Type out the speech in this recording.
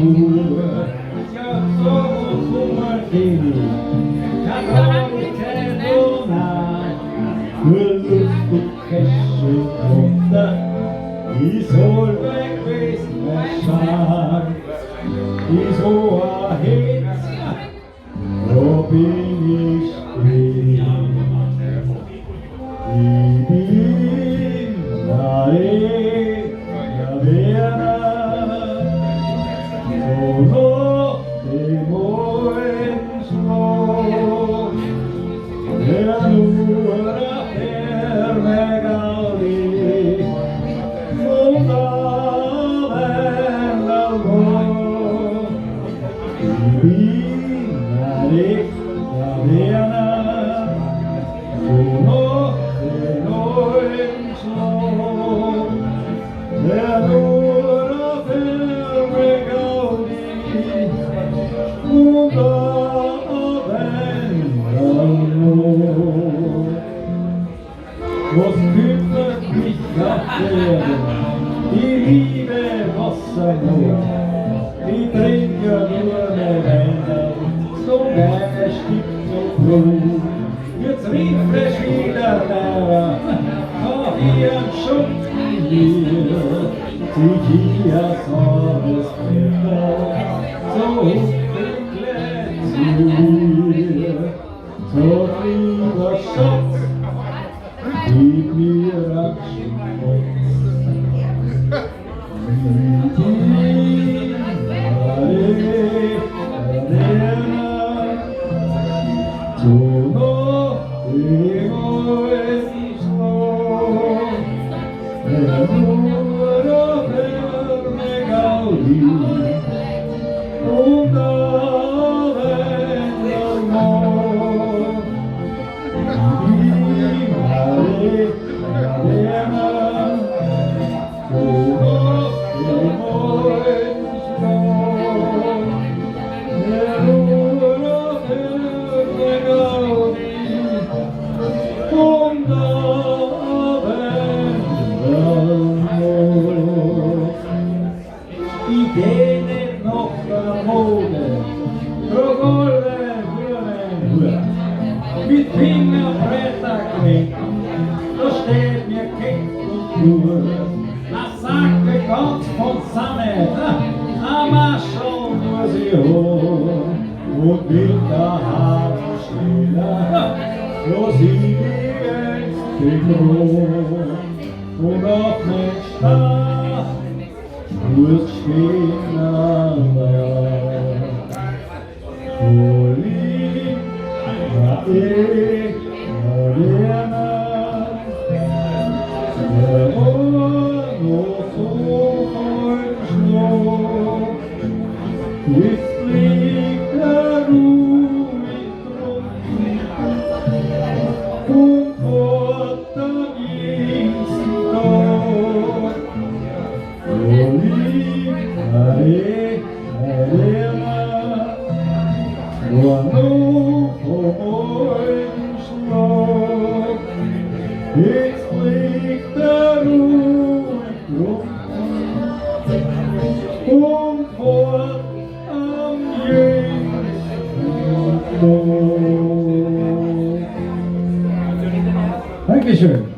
Natur. Jag såg och martini, jag drar i kläderna. Med luft och cashew-tomtar i Solveigqvist med charm. I så hets och billig spel. I dina egna vänner så låt det morgon slå. Den ora per med Gaudi mot dagen allvar. I dina egna vänner så låt det morgon slå. Den ora per med Gaudi mot dagen allvar. Och skymmer kvicka kläderna i livet massa mål. Vi dricker nu med vänner som är stift och blod. Guds rikre skilar nära, ta vi en tjock i livet. Till Kias havet sprättar, så uppklädd till så driver tjock. Vi blir aktionsmått. Mitt finger brättar kring, då ställ mir keck och klur. La sacre gott von Sameta, Amazon was ihåg. Och vilka havsstilla, då sieg vi till grå. Och nattnäcksta, utskinnande. Och egna vänner, med morgon och solskensblå. Visst lika roligt hon fått gissna. Och lika egna vänner, och nog på morgonslag. It's like the room hon får Dankeschön.